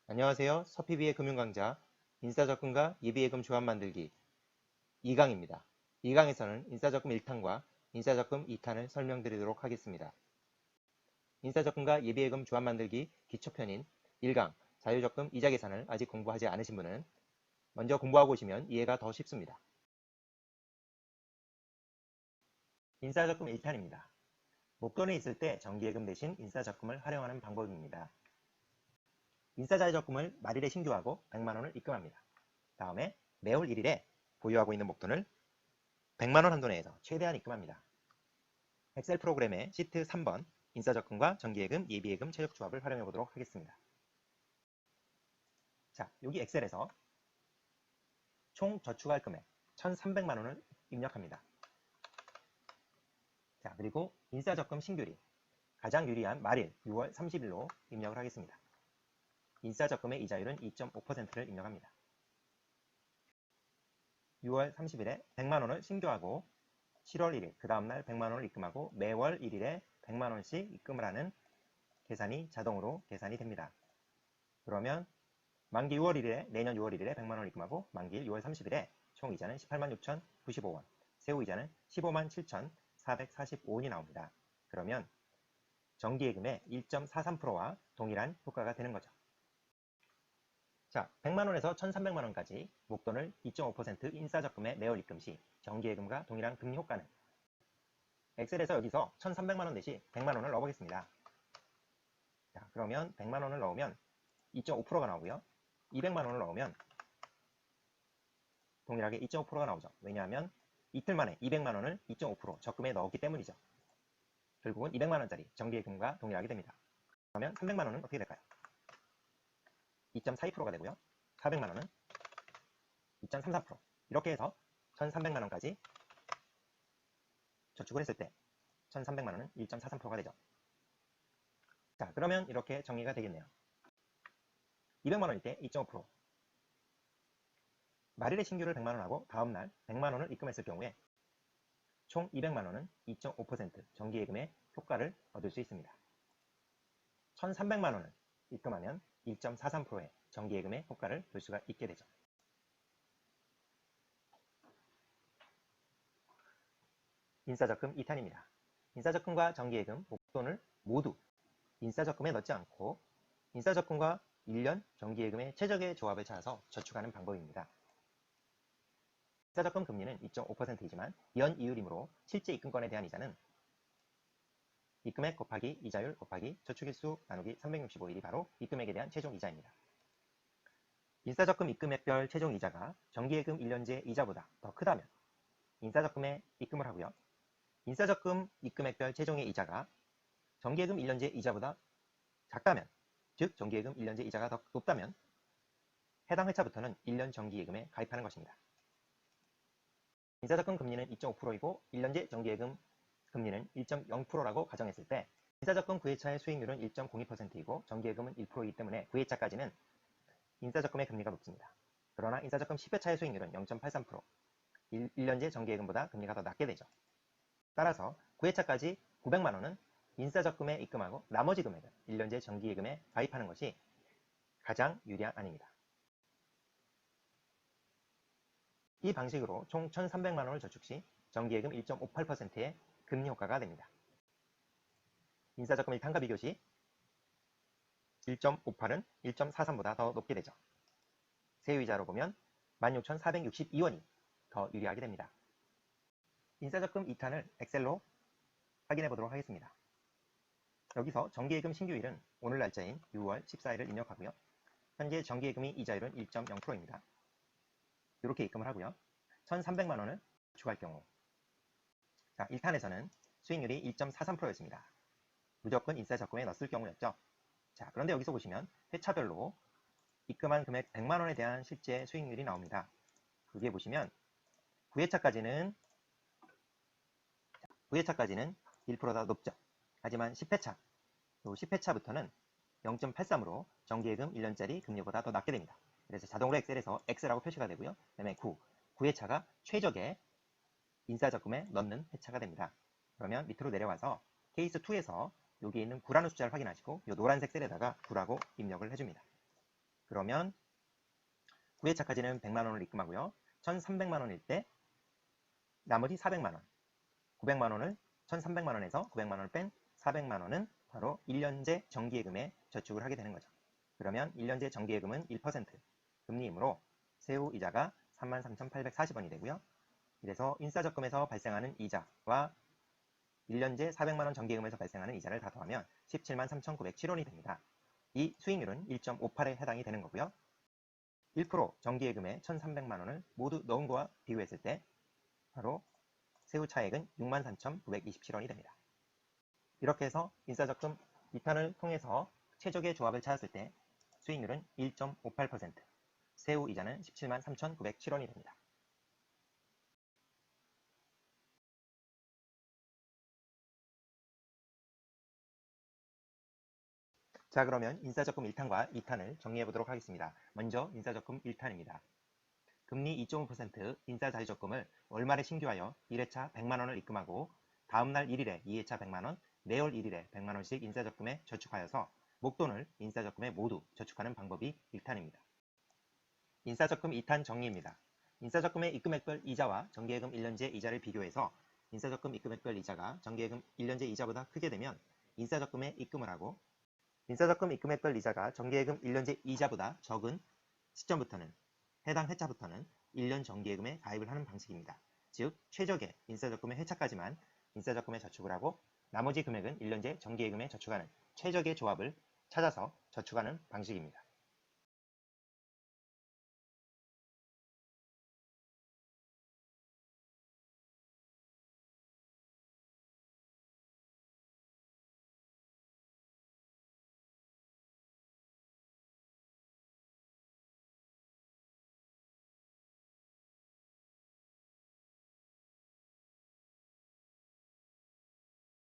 안녕하세요. 서피비의 금융강좌 인사적금과 예비예금 조합 만들기 2강입니다. 2강에서는 인사적금 1탄과 인사적금 2탄을 설명드리도록 하겠습니다. 인사적금과 예비예금 조합 만들기 기초편인 1강 자유적금 이자 계산을 아직 공부하지 않으신 분은 먼저 공부하고 오시면 이해가 더 쉽습니다. 인사적금 1탄입니다. 목돈이 있을 때 정기예금 대신 인사적금을 활용하는 방법입니다. 인사자유적금을 말일에 신규하고 100만원을 입금합니다. 다음에 매월 1일에 보유하고 있는 목돈을 100만원 한도 내에서 최대한 입금합니다. 엑셀 프로그램의 시트 3번 인사적금과 정기예금, 예비예금, 최적조합을 활용해 보도록 하겠습니다. 자, 여기 엑셀에서 총 저축할 금액 1,300만원을 입력합니다. 자, 그리고 인사적금 신규리 가장 유리한 말일 6월 30일로 입력을 하겠습니다. 인사적금의 이자율은 2.5%를 입력합니다. 6월 30일에 100만원을 신규하고 7월 1일 그 다음날 100만원을 입금하고 매월 1일에 100만원씩 입금을 하는 계산이 자동으로 계산이 됩니다. 그러면 만기 6월 1일에 내년 6월 1일에 100만원을 입금하고 만기일 6월 30일에 총 이자는 18만 6,095원, 세후 이자는 15만 7,445원이 나옵니다. 그러면 정기예금의 1.43%와 동일한 효과가 되는 거죠. 자, 100만원에서 1,300만원까지 목돈을 2.5% 인사적금에 매월 입금 시 정기예금과 동일한 금리 효과는 엑셀에서 여기서 1,300만원 대신 100만원을 넣어보겠습니다. 자, 그러면 100만원을 넣으면 2.5%가 나오고요. 200만원을 넣으면 동일하게 2.5%가 나오죠. 왜냐하면 이틀 만에 200만원을 2.5% 적금에 넣었기 때문이죠. 결국은 200만원짜리 정기예금과 동일하게 됩니다. 그러면 300만원은 어떻게 될까요? 2.42%가 되고요. 400만원은 2.34%. 이렇게 해서 1,300만원까지 저축을 했을 때 1,300만원은 1.43%가 되죠. 자, 그러면 이렇게 정리가 되겠네요. 200만원일 때 2.5%. 말일에 신규를 100만원 하고 다음날 100만원을 입금했을 경우에 총 200만원은 2.5% 정기예금의 효과를 얻을 수 있습니다. 1,300만원을 입금하면 1.43%의 정기예금의 효과를 볼 수가 있게 되죠. 인사적금 2탄입니다. 인사적금과 정기예금 목돈을 모두 인사적금에 넣지 않고 인사적금과 1년 정기예금의 최적의 조합을 찾아서 저축하는 방법입니다. 인사적금 금리는 2.5%이지만 연이율이므로 실제 입금권에 대한 이자는 입금액 곱하기 이자율 곱하기 저축일수 나누기 365일이 바로 입금액에 대한 최종 이자입니다. 인사적금 입금액별 최종 이자가 정기예금 1년제 이자보다 더 크다면 인사적금에 입금을 하고요. 인사적금 입금액별 최종의 이자가 정기예금 1년제 이자보다 작다면, 즉 정기예금 1년제 이자가 더 높다면 해당 회차부터는 1년 정기예금에 가입하는 것입니다. 인사적금 금리는 2.5%이고 1년제 정기예금 금리는 1.0%라고 가정했을 때 인사적금 9회차의 수익률은 1.02%이고 정기예금은 1%이기 때문에 9회차까지는 인사적금의 금리가 높습니다. 그러나 인사적금 10회차의 수익률은 0.83%, 1년제 정기예금보다 금리가 더 낮게 되죠. 따라서 9회차까지 900만원은 인사적금에 입금하고 나머지 금액은 1년제 정기예금에 가입하는 것이 가장 유리한 안입니다. 이 방식으로 총 1,300만원을 저축 시 정기예금 1.58%의 금리 효과가 됩니다. 인사적금 1탄과 비교 시 1.58은 1.43보다 더 높게 되죠. 세후이자로 보면 16,462원이 더 유리하게 됩니다. 인사적금 2탄을 엑셀로 확인해 보도록 하겠습니다. 여기서 정기예금 신규일은 오늘 날짜인 6월 14일을 입력하고요. 현재 정기예금이 이자율은 1.0%입니다. 이렇게 입금을 하고요. 1,300만원을 저축할 경우 자, 1탄에서는 수익률이 1.43%였습니다. 무조건 인사적금에 넣었을 경우였죠. 자, 그런데 여기서 보시면 회차별로 입금한 금액 100만원에 대한 실제 수익률이 나옵니다. 여기에 보시면 9회차까지는 1%가 높죠. 하지만 10회차, 또 10회차부터는 0.83으로 정기예금 1년짜리 금리보다 더 낮게 됩니다. 그래서 자동으로 엑셀에서 X라고 표시가 되고요. 그 다음에 9회차가 최적의 인사적금에 넣는 회차가 됩니다. 그러면 밑으로 내려와서 케이스 2에서 여기에 있는 9라는 숫자를 확인하시고 이 노란색 셀에다가 9라고 입력을 해줍니다. 그러면 9회차까지는 100만원을 입금하고요. 1300만원일 때 나머지 400만원, 900만원을 1300만원에서 900만원을 뺀 400만원은 바로 1년제 정기예금에 저축을 하게 되는 거죠. 그러면 1년제 정기예금은 1% 금리이므로 세후 이자가 33,840원이 되고요. 이래서 인사적금에서 발생하는 이자와 1년제 400만원 정기예금에서 발생하는 이자를 다 더하면 173,907원이 됩니다. 이 수익률은 1.58에 해당이 되는 거고요. 1% 정기예금에 1,300만원을 모두 넣은 거와 비교했을 때 바로 세후 차액은 63,927원이 됩니다. 이렇게 해서 인사적금 2탄을 통해서 최적의 조합을 찾았을 때 수익률은 1.58%, 세후 이자는 173,907원이 됩니다. 자, 그러면 인사적금 1탄과 2탄을 정리해 보도록 하겠습니다. 먼저 인사적금 1탄입니다. 금리 2.5% 인사자유적금을 월말에 신규하여 1회차 100만원을 입금하고 다음날 1일에 2회차 100만원, 매월 1일에 100만원씩 인사적금에 저축하여서 목돈을 인사적금에 모두 저축하는 방법이 1탄입니다. 인사적금 2탄 정리입니다. 인사적금의 입금액별 이자와 정기예금 1년제 이자를 비교해서 인사적금 입금액별 이자가 정기예금 1년제 이자보다 크게 되면 인사적금에 입금을 하고 인사적금 입금액별 이자가 정기예금 1년제 이자보다 적은 시점부터는 해당 회차부터는 1년 정기예금에 가입을 하는 방식입니다. 즉 최적의 인사적금의 회차까지만 인사적금에 저축을 하고 나머지 금액은 1년제 정기예금에 저축하는 최적의 조합을 찾아서 저축하는 방식입니다.